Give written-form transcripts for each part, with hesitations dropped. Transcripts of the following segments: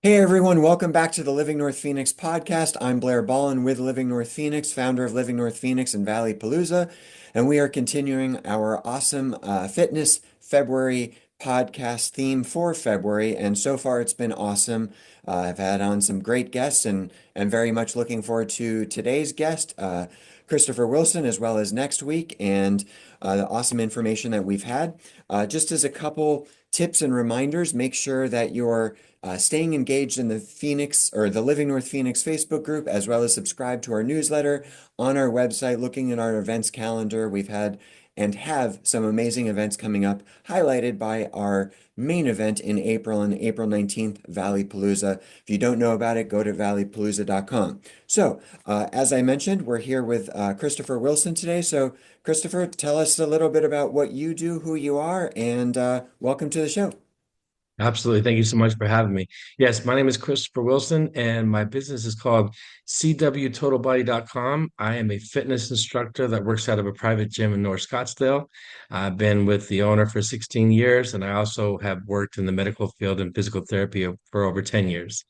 Hey everyone, welcome back to the Living North Phoenix podcast. I'm Blair Ballin with Living North Phoenix, founder of Living North Phoenix and Valleypalooza, and we are continuing our awesome fitness February podcast theme for February. And so far, it's been awesome. I've had on some great guests, and very much looking forward to today's guest, Christopher Wilson, as well as next week, and the awesome information that we've had. Just as a couple tips and reminders, make sure that you're staying engaged in the Phoenix or the Living North Phoenix Facebook group, as well as subscribe to our newsletter on our website, looking at our events calendar. We've had and have some amazing events coming up, highlighted by our main event in April, on April 19th, Valleypalooza. If you don't know about it, go to valleypalooza.com. So, as I mentioned, we're here with Christopher Wilson today. So, Christopher, tell us a little bit about what you do, who you are, and welcome to the show. Absolutely. Thank you so much for having me. Yes, my name is Christopher Wilson, and my business is called CWTotalBody.com. I am a fitness instructor that works out of a private gym in North Scottsdale. I've been with the owner for 16 years, and I also have worked in the medical field in physical therapy for over 10 years.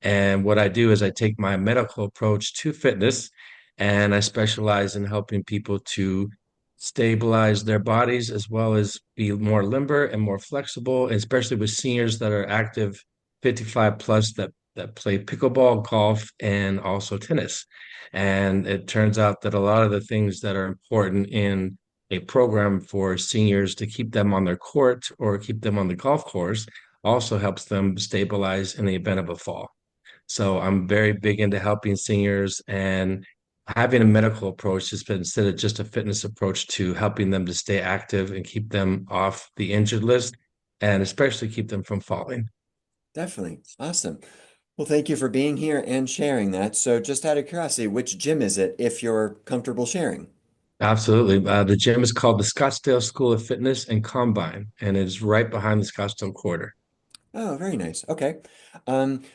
And what I do is I take my medical approach to fitness, and I specialize in helping people to stabilize their bodies as well as be more limber and more flexible, especially with seniors that are active 55 plus that play pickleball, golf, and also tennis. And it turns out that a lot of the things that are important in a program for seniors to keep them on their court or keep them on the golf course also helps them stabilize in the event of a fall. So I'm very big into helping seniors and having a medical approach has been instead of just a fitness approach to helping them to stay active and keep them off the injured list and especially keep them from falling. Definitely. Awesome. Well, thank you for being here and sharing that. So, just out of curiosity, which gym is it if you're comfortable sharing? Absolutely. The gym is called the Scottsdale School of Fitness and Combine, and it is right behind the Scottsdale Quarter. Oh, very nice. Okay.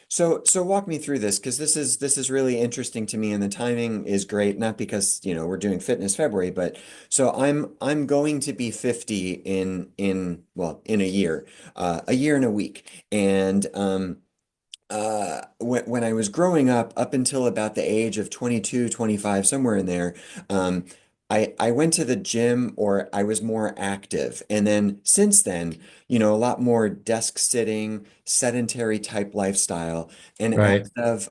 So walk me through this because this is really interesting to me and the timing is great, not because, we're doing Fitness February, but so I'm going to be 50 in a year, a year and a week. And when I was growing up until about the age of 22, 25, somewhere in there, um, I went to the gym or I was more active. And then since then, a lot more desk sitting, sedentary type lifestyle. And as Right. of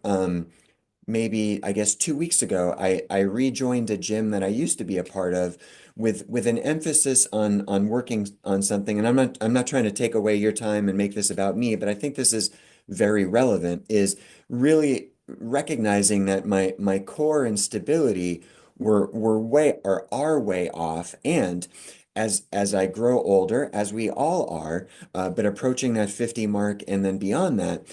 maybe I guess 2 weeks ago, I rejoined a gym that I used to be a part of with an emphasis on working on something. And I'm not trying to take away your time and make this about me, but I think this is very relevant, is really recognizing that my core and stability were way or are way off. And as I grow older, as we all are, but approaching that 50 mark and then beyond that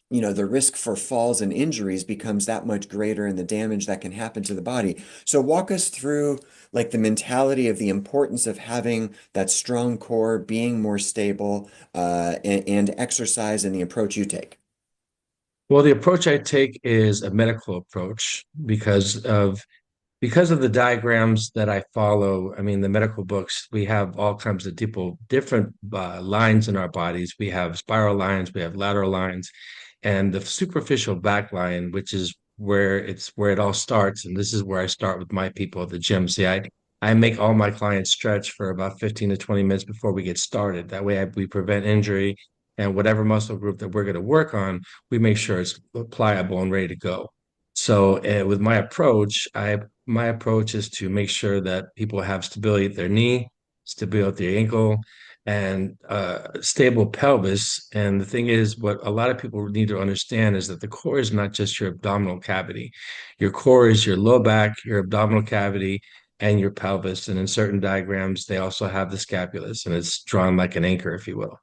the risk for falls and injuries becomes that much greater and the damage that can happen to the body. So walk us through like the mentality of the importance of having that strong core, being more stable, and exercise and the approach you take. Well, the approach I take is a medical approach because of the diagrams that I follow. I mean, the medical books, we have all kinds of different lines in our bodies. We have spiral lines, we have lateral lines, and the superficial back line, which is where it all starts. And this is where I start with my people at the gym. See, I make all my clients stretch for about 15 to 20 minutes before we get started. That way we prevent injury and whatever muscle group that we're going to work on, we make sure it's pliable and ready to go. So with my approach is to make sure that people have stability at their knee, stability at their ankle, and stable pelvis. And the thing is, what a lot of people need to understand is that the core is not just your abdominal cavity. Your core is your low back, your abdominal cavity, and your pelvis. And in certain diagrams, they also have the scapulus, and it's drawn like an anchor, if you will.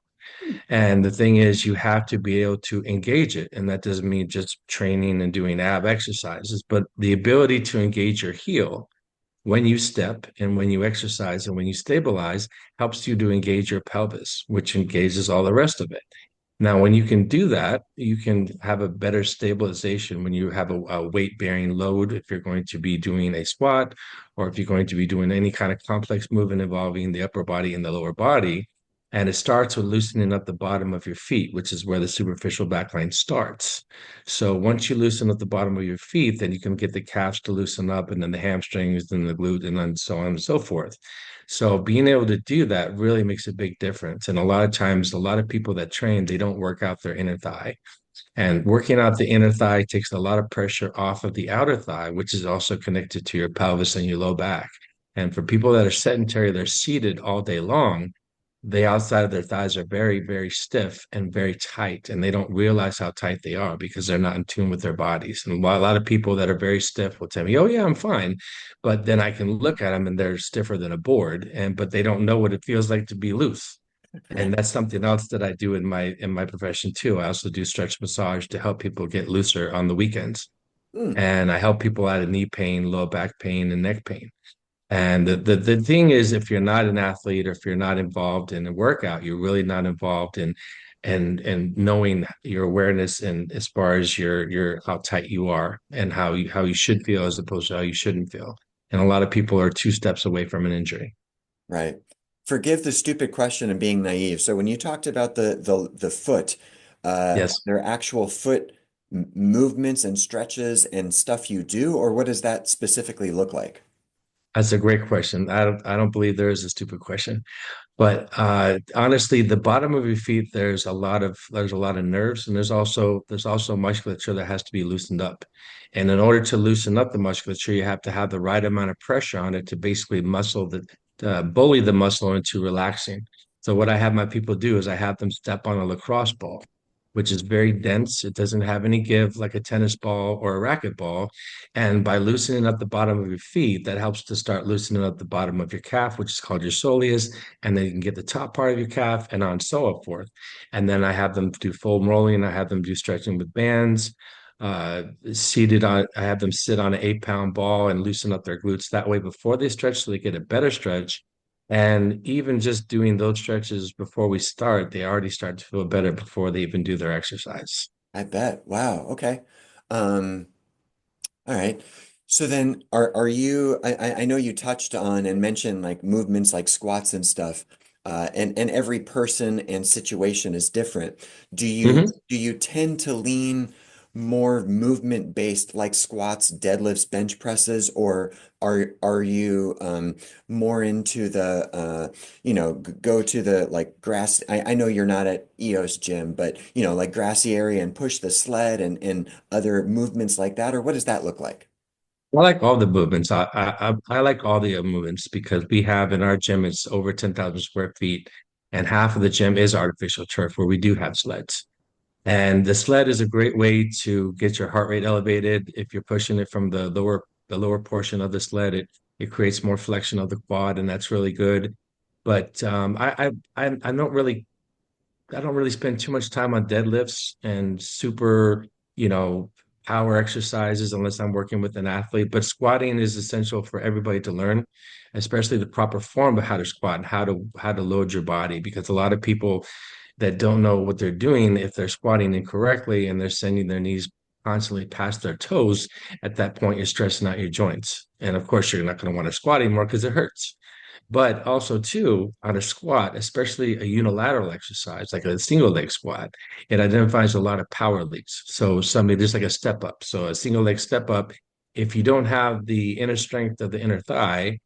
And the thing is, you have to be able to engage it. And that doesn't mean just training and doing ab exercises, but the ability to engage your heel when you step and when you exercise and when you stabilize helps you to engage your pelvis, which engages all the rest of it. Now, when you can do that, you can have a better stabilization when you have a weight bearing load. If you're going to be doing a squat or if you're going to be doing any kind of complex movement involving the upper body and the lower body, And it starts with loosening up the bottom of your feet, which is where the superficial backline starts. So once you loosen up the bottom of your feet, then you can get the calves to loosen up, and then the hamstrings, and the glute, and then so on and so forth. So being able to do that really makes a big difference. And a lot of times, a lot of people that train, they don't work out their inner thigh. And working out the inner thigh takes a lot of pressure off of the outer thigh, which is also connected to your pelvis and your low back. And for people that are sedentary, they're seated all day long, the outside of their thighs are very, very stiff and very tight, and they don't realize how tight they are because they're not in tune with their bodies. And while a lot of people that are very stiff will tell me, "Oh yeah, I'm fine," but then I can look at them and they're stiffer than a board, and but they don't know what it feels like to be loose. And Right. that's something else that I do in my profession too. I also do stretch massage to help people get looser on the weekends. Mm, And I help people out of knee pain, low back pain, and neck pain. And the thing is, if you're not an athlete or if you're not involved in a workout, you're really not involved in and knowing your awareness and as far as your how tight you are and how you should feel as opposed to how you shouldn't feel. And a lot of people are two steps away from an injury. right. Forgive the stupid question and being naive. So when you talked about the foot, are Yes. there actual foot movements and stretches and stuff you do, or what does that specifically look like? That's a great question. I don't believe there is a stupid question. But honestly, the bottom of your feet, there's a lot of nerves, and there's also musculature that has to be loosened up. And in order to loosen up the musculature, you have to have the right amount of pressure on it to basically bully the muscle into relaxing. So what I have my people do is I have them step on a lacrosse ball, which is very dense. It doesn't have any give like a tennis ball or a racquetball. And by loosening up the bottom of your feet, that helps to start loosening up the bottom of your calf, which is called your soleus, and then you can get the top part of your calf and on so forth. And then I have them do foam rolling. I have them do stretching with bands. I have them sit on an 8 pound ball and loosen up their glutes that way before they stretch so they get a better stretch. And even just doing those stretches before we start, they already start to feel better before they even do their exercise. I bet. Wow. Okay. Um, All right. So then are you I know you touched on and mentioned like movements like squats and stuff. And every person and situation is different. Do you tend to lean more movement based like squats, deadlifts, bench presses, or are you more into the go to the like grass I know you're not at EOS gym, but like grassy area and push the sled and other movements like that, or what does that look like? I like all the movements. I like all the movements because we have in our gym, it's over 10,000 square feet, and half of the gym is artificial turf where we do have sleds. And the sled is a great way to get your heart rate elevated. If you're pushing it from the lower portion of the sled, it creates more flexion of the quad, and that's really good. But I don't really spend too much time on deadlifts and super, you know, power exercises unless I'm working with an athlete. But squatting is essential for everybody to learn, especially the proper form of how to squat and how to load your body. Because a lot of people that don't know what they're doing, if they're squatting incorrectly and they're sending their knees constantly past their toes, at that point you're stressing out your joints. And of course, you're not going to want to squat anymore because it hurts. But also, too, on a squat, especially a unilateral exercise, like a single leg squat, it identifies a lot of power leaks. So somebody just like a step up. So a single leg step up, if you don't have the inner strength of the inner thigh,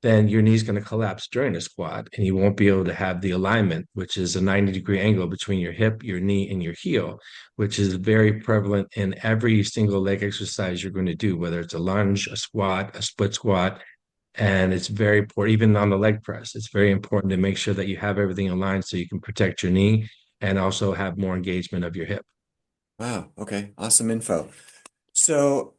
then your knee's going to collapse during a squat and you won't be able to have the alignment, which is a 90-degree angle between your hip, your knee, and your heel, which is very prevalent in every single leg exercise you're going to do, whether it's a lunge, a squat, a split squat, and it's very important, even on the leg press, it's very important to make sure that you have everything aligned so you can protect your knee and also have more engagement of your hip. Wow, okay, awesome info. So,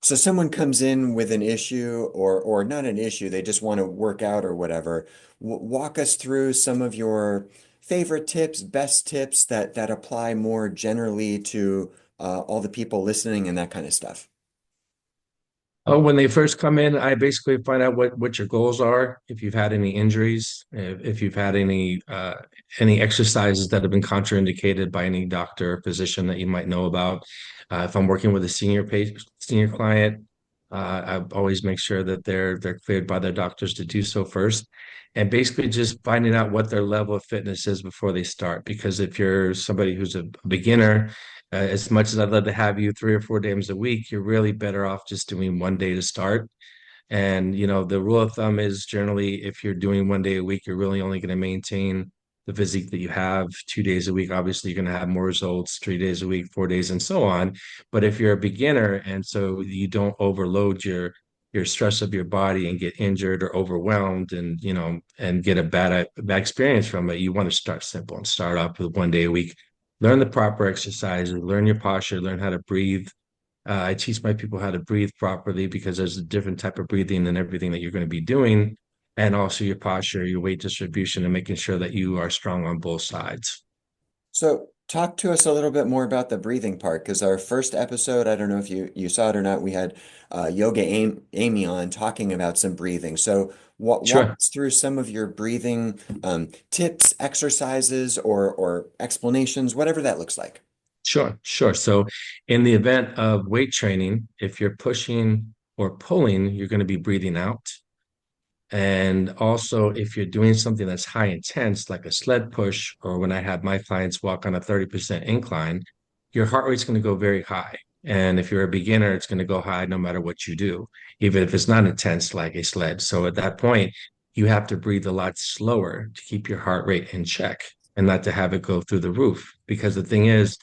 so someone comes in with an issue or not an issue, they just want to work out or whatever. Walk us through some of your favorite tips, best tips that apply more generally to all the people listening and that kind of stuff. Oh, when they first come in, I basically find out what your goals are, if you've had any injuries, if you've had any exercises that have been contraindicated by any doctor or physician that you might know about. If I'm working with a senior client, I always make sure that they're cleared by their doctors to do so first, and basically just finding out what their level of fitness is before they start. Because if you're somebody who's a beginner, as much as I'd love to have you 3 or 4 days a week, you're really better off just doing one day to start. And, the rule of thumb is generally if you're doing one day a week, you're really only going to maintain the physique that you have 2 days a week. Obviously, you're going to have more results 3 days a week, 4 days, and so on. But if you're a beginner and so you don't overload your stress of your body and get injured or overwhelmed and get a bad experience from it, you want to start simple and start off with one day a week. Learn the proper exercises, learn your posture, learn how to breathe. I teach my people how to breathe properly because there's a different type of breathing and everything that you're going to be doing, and also your posture, your weight distribution, and making sure that you are strong on both sides. So talk to us a little bit more about the breathing part, because our first episode, I don't know if you saw it or not, we had Amy on talking about some breathing. So walk Sure, us through some of your breathing tips, exercises, or explanations, whatever that looks like. sure. So, in the event of weight training, if you're pushing or pulling, you're going to be breathing out. And also, if you're doing something that's high intense, like a sled push, or when I have my clients walk on a 30% incline, your heart rate's going to go very high. And if you're a beginner, it's going to go high no matter what you do, even if it's not intense like a sled. So at that point, you have to breathe a lot slower to keep your heart rate in check and not to have it go through the roof. Because the thing is,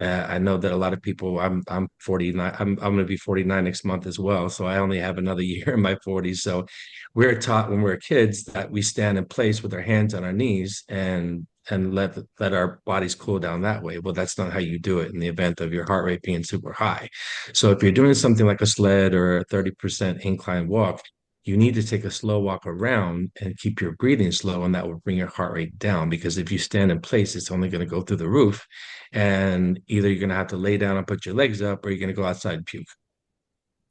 I know that a lot of people, I'm 49, I'm going to be 49 next month as well. So I only have another year in my 40s. So we're taught when we're kids that we stand in place with our hands on our knees and let our bodies cool down that way. Well, that's not how you do it in the event of your heart rate being super high. So if you're doing something like a sled or a 30% incline walk, you need to take a slow walk around and keep your breathing slow, and that will bring your heart rate down. Because if you stand in place, it's only going to go through the roof, and either you're going to have to lay down and put your legs up, or you're going to go outside and puke.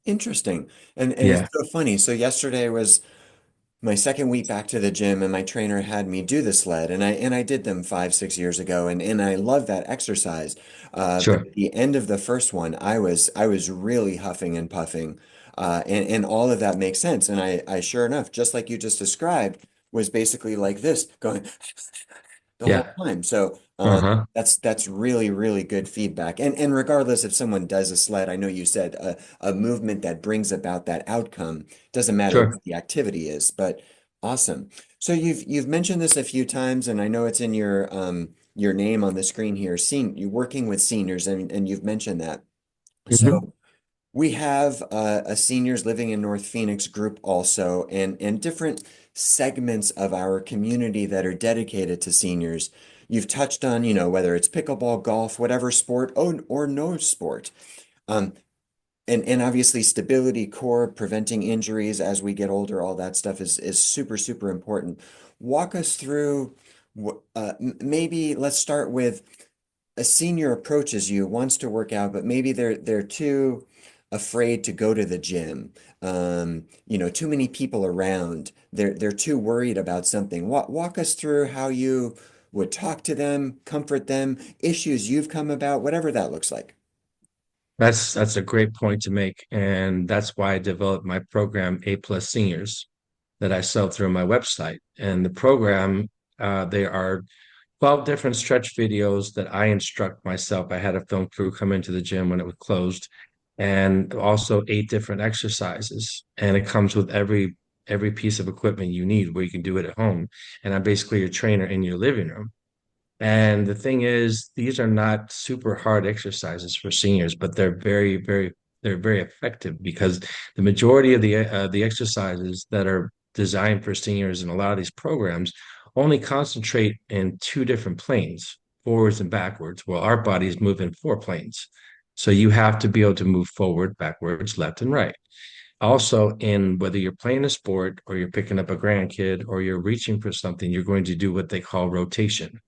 Interesting. And it's Yeah, so funny. So yesterday was my second week back to the gym, and my trainer had me do the sled, and I did them 5, 6 years ago, and I love that exercise. But sure. at the end of the first one, I was really huffing and puffing, and all of that makes sense. And I sure enough, just like you just described, was basically like this, going the whole Yeah. time. So Uh-huh. that's really, really good feedback. And regardless if someone does a sled, I know you said a movement that brings about that outcome. Doesn't matter Sure. what the activity is, but awesome. So you've mentioned this a few times, and I know it's in your name on the screen here. You're working with seniors, and you've mentioned that. Mhm. So we have a seniors living in North Phoenix group also, and different segments of our community that are dedicated to seniors. You've touched on, whether it's pickleball, golf, whatever sport, or no sport. Um, and obviously stability, core, preventing injuries as we get older, all that stuff is super, super important. Walk us through, maybe let's start with a senior approaches you, wants to work out, but maybe they're too afraid to go to the gym. Too many people around. They're too worried about something. Walk us through how you would talk to them, comfort them, issues you've come about, whatever that looks like. That's a great point to make, and that's why I developed my program A Plus Seniors that I sell through my website. And the program, there are 12 different stretch videos that I instruct myself. I had a film crew come into the gym when it was closed, and also 8 different exercises. And it comes with every piece of equipment you need where you can do it at home. And I'm basically your trainer in your living room. And the thing is, these are not super hard exercises for seniors, but they're very effective because the majority of the exercises that are designed for seniors in a lot of these programs only concentrate in 2 different planes, forwards and backwards. Well, our bodies move in 4 planes. So you have to be able to move forward, backwards, left, and right. Also, in whether you're playing a sport or you're picking up a grandkid or you're reaching for something, you're going to do what they call rotation,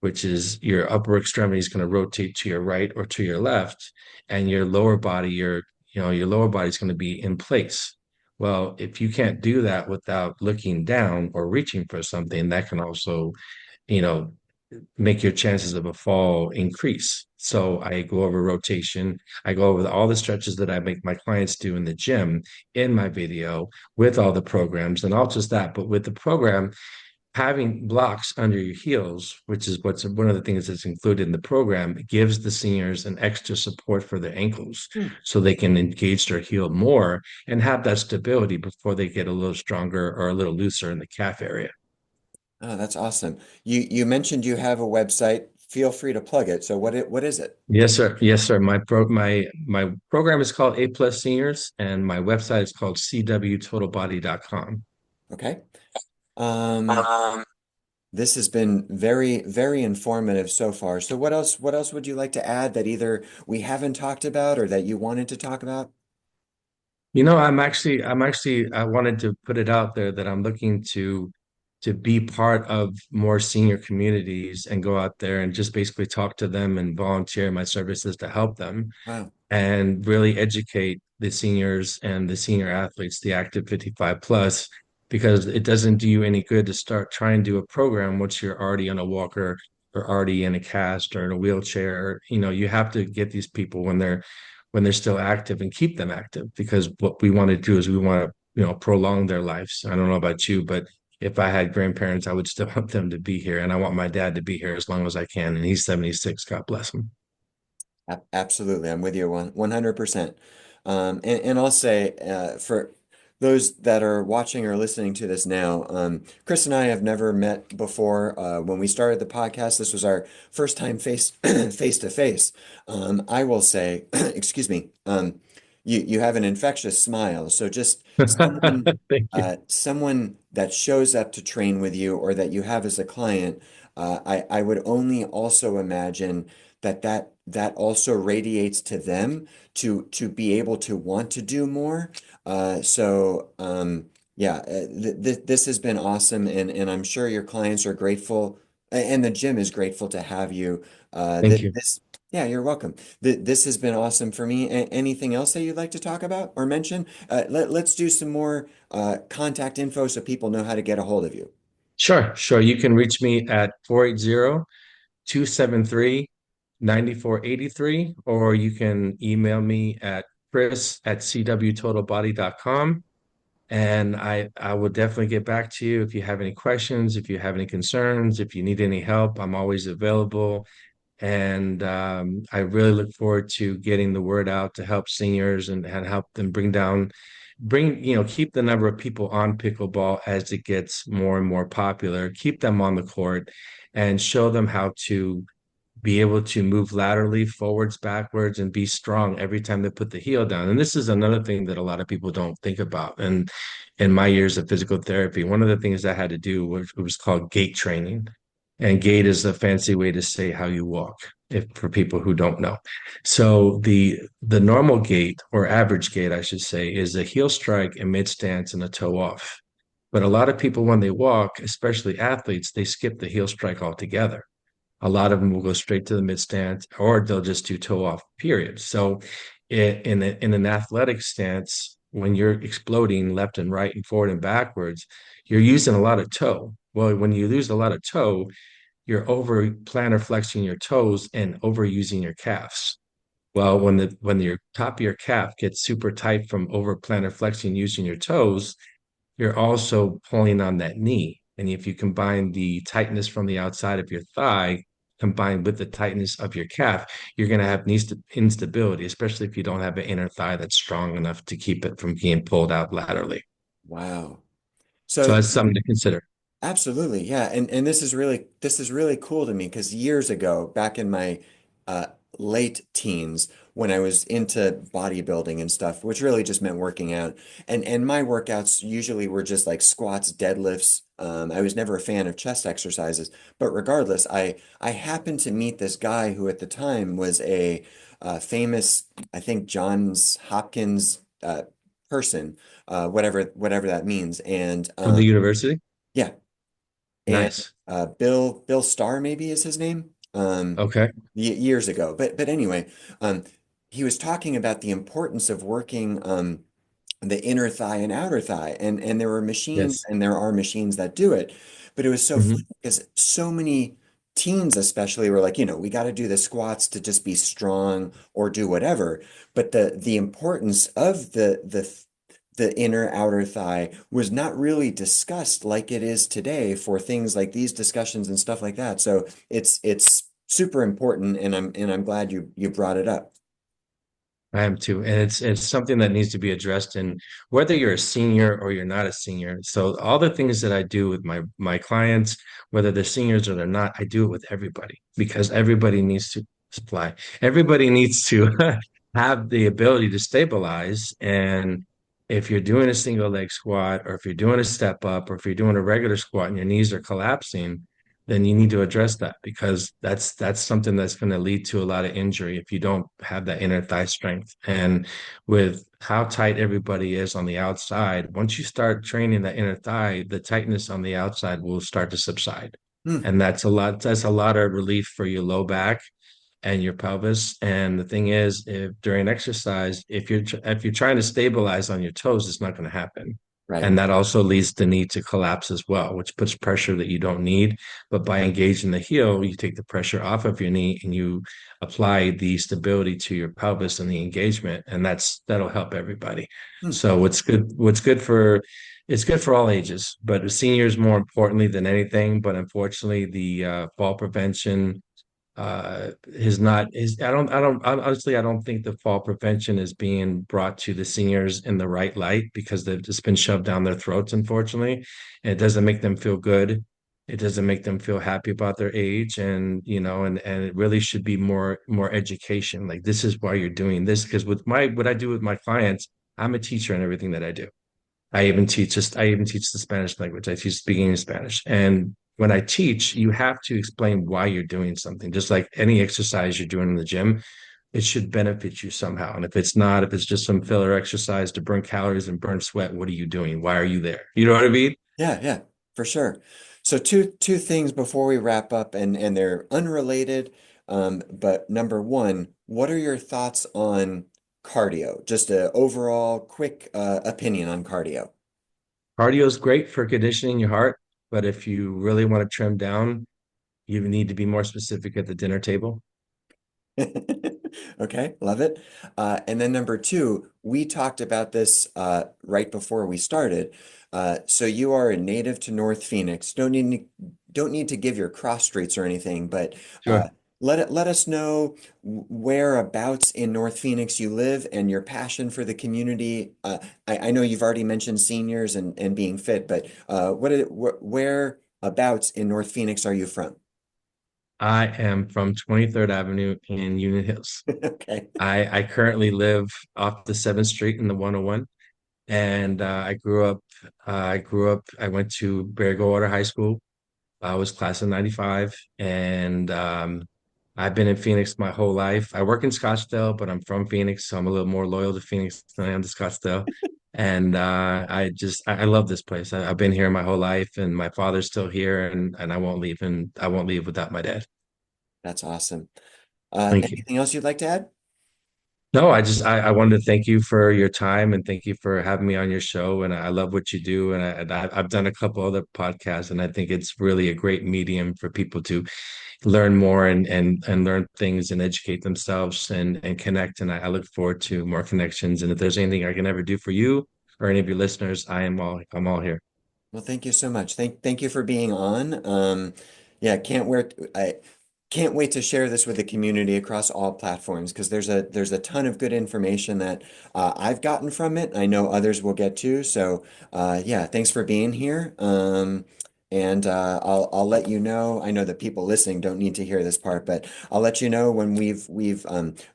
which is your upper extremity is going to rotate to your right or to your left, and your lower body, your lower body is going to be in place. Well, if you can't do that without looking down or reaching for something, that can also, you know, make your chances of a fall increase. So I go over rotation. I go over all the stretches that I make my clients do in the gym in my video with all the programs, and not just that, but with the program, having blocks under your heels, which is what's one of the things that's included in the program, gives the seniors an extra support for their ankles Hmm. so they can engage their heel more and have that stability before they get a little stronger or a little looser in the calf area. Oh, that's awesome. You mentioned you have a website. Feel free to plug it. So what is it? Yes, sir. Yes, sir. My program is called A Plus Seniors, and my website is called cwtotalbody.com. Okay. Um, this has been very, very informative so far. So what else would you like to add that either we haven't talked about or that you wanted to talk about? I wanted to put it out there that I'm looking to be part of more senior communities and go out there and just basically talk to them and volunteer my services to help them Wow. and really educate the seniors and the senior athletes, the active 55 plus, because it doesn't do you any good to start trying to do a program once you're already on a walker or already in a cast or in a wheelchair. You have to get these people when they're still active and keep them active because what we want to do is we want to, prolong their lives. I don't know about you, but if I had grandparents, I would still want them to be here. And I want my dad to be here as long as I can. And he's 76. God bless him. Absolutely, I'm with you 100%. And I'll say for those that are watching or listening to this now, Chris and I have never met before. When we started the podcast, this was our first time face to face. I will say, excuse me, you have an infectious smile. So just Thank you. someone that shows up to train with you or that you have as a client, I would only also imagine that also radiates to them to be able to want to do more. Yeah, this has been awesome, and I'm sure your clients are grateful, and the gym is grateful to have you. Thank you. Yeah, you're welcome. This has been awesome for me. Anything else that you'd like to talk about or mention? Let's do some more contact info so people know how to get a hold of you. Sure, sure. You can reach me at 480-273-9483, or you can email me at chris@cwtotalbody.com. And I will definitely get back to you if you have any questions, if you have any concerns, if you need any help, I'm always available. And I really look forward to getting the word out to help seniors and help them keep the number of people on pickleball as it gets more and more popular, keep them on the court and show them how to be able to move laterally, forwards, backwards, and be strong every time they put the heel down. And this is another thing that a lot of people don't think about. And in my years of physical therapy, one of the things I had to do was called gait training. And gait is a fancy way to say how you walk, if for people who don't know. So the normal gait or average gait, I should say, is a heel strike, a mid stance, and a toe off. But a lot of people, when they walk, especially athletes, they skip the heel strike altogether. A lot of them will go straight to the mid stance, or they'll just do toe off, period. So, in an athletic stance, when you're exploding left and right and forward and backwards, you're using a lot of toe. Well, when you lose a lot of toe, you're over plantar flexing your toes and overusing your calves. Well, when your top of your calf gets super tight from over plantar flexing using your toes, you're also pulling on that knee. And if you combine the tightness from the outside of your thigh combined with the tightness of your calf, you're going to have knee instability, especially if you don't have an inner thigh that's strong enough to keep it from being pulled out laterally. Wow. So So that's something to consider. absolutely, yeah, and this is really cool to me because years ago, back in my uh, late teens, when I was into bodybuilding and stuff, which really just meant working out, and my workouts usually were just like squats, deadlifts. I was never a fan of chest exercises, but regardless, I happened to meet this guy who at the time was a famous, I think Johns Hopkins person, whatever that means, and From the university? yeah. And Nice. Bill Starr maybe is his name. Okay. Years ago. But anyway, he was talking about the importance of working the inner thigh and outer thigh, and there were machines Yes. and there are machines that do it. But it was so funny Hmm. because so many teens especially were like, we got to do the squats to just be strong or do whatever. But the importance of the inner outer thigh was not really discussed like it is today for things like these discussions and stuff like that. So it's super important, and I'm glad you brought it up. I am too. And it's something that needs to be addressed in whether you're a senior or you're not a senior. So all the things that I do with my clients, whether they're seniors or they're not, I do it with everybody because everybody needs to supply. Everybody needs to have the ability to stabilize. And if you're doing a single leg squat, or if you're doing a step up, or if you're doing a regular squat and your knees are collapsing, then you need to address that because that's something that's going to lead to a lot of injury if you don't have that inner thigh strength. And with how tight everybody is on the outside, once you start training that inner thigh, the tightness on the outside will start to subside. Hmm, And that's a lot of relief for your low back and your pelvis. And the thing is, if during exercise, if you're trying to stabilize on your toes, it's not going to happen. right. And that also leads the knee to collapse as well, which puts pressure that you don't need. But by engaging the heel, you take the pressure off of your knee and you apply the stability to your pelvis and the engagement, and that'll help everybody. Hmm. So it's good for all ages, but seniors more importantly than anything. But unfortunately, the fall prevention is not is I don't honestly I don't think the fall prevention is being brought to the seniors in the right light because they've just been shoved down their throats, unfortunately. And it doesn't make them feel good. It doesn't make them feel happy about their age. And and it really should be more education. Like, this is why you're doing this. Because with my what I do with my clients, I'm a teacher in everything that I do. I even teach the Spanish language. I teach speaking Spanish. And when I teach, you have to explain why you're doing something. Just like any exercise you're doing in the gym, it should benefit you somehow. And if it's not, if it's just some filler exercise to burn calories and burn sweat, what are you doing? Why are you there? You know what I mean? Yeah, yeah, for sure. So two things before we wrap up, and they're unrelated. But number one, what are your thoughts on cardio? Just a overall quick opinion on cardio. Cardio is great for conditioning your heart, but if you really want to trim down, you need to be more specific at the dinner table. Okay, love it. And then number two, we talked about this right before we started. So you are a native to North Phoenix. Don't need to give your cross streets or anything, but Sure. let us know whereabouts in North Phoenix you live and your passion for the community. I know you've already mentioned seniors and being fit, but whereabouts in North Phoenix are you from? I am from 23rd Avenue in Union Hills. Okay. I currently live off the 7th Street in the 101. And I went to Barry High School. I was class of 95. And I've been in Phoenix my whole life. I work in Scottsdale, but I'm from Phoenix, so I'm a little more loyal to Phoenix than I am to Scottsdale. And I love this place. I've been here my whole life, and my father's still here, and I won't leave without my dad. That's awesome. Thank you. Anything else you'd like to add? No, I wanted to thank you for your time and thank you for having me on your show. And I love what you do. I've done a couple other podcasts, and I think it's really a great medium for people to learn more and learn things and educate themselves and connect. And I look forward to more connections. And if there's anything I can ever do for you or any of your listeners, I'm all here. Well, thank you so much. Thank you for being on. Yeah, I can't wait to share this with the community across all platforms because there's a ton of good information that I've gotten from it. I know others will get too. So yeah, thanks for being here. And I'll let you know. I know that people listening don't need to hear this part, but I'll let you know when we've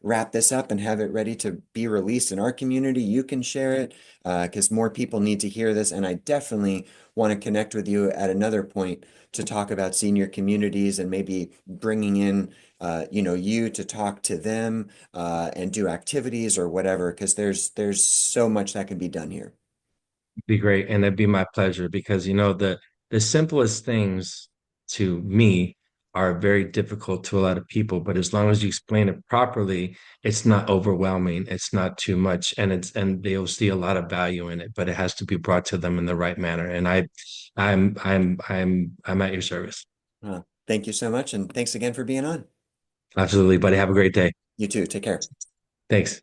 wrapped this up and have it ready to be released in our community. You can share it because more people need to hear this, and I definitely want to connect with you at another point to talk about senior communities and maybe bringing in, you to talk to them and do activities or whatever, because there's so much that can be done here. Be great, and it'd be my pleasure because the simplest things to me are very difficult to a lot of people, but as long as you explain it properly, it's not overwhelming, it's not too much, and they'll see a lot of value in it, but it has to be brought to them in the right manner. And I'm at your service. Huh. Thank you so much, and thanks again for being on. Absolutely, buddy. Have a great day. You too. Take care. Thanks.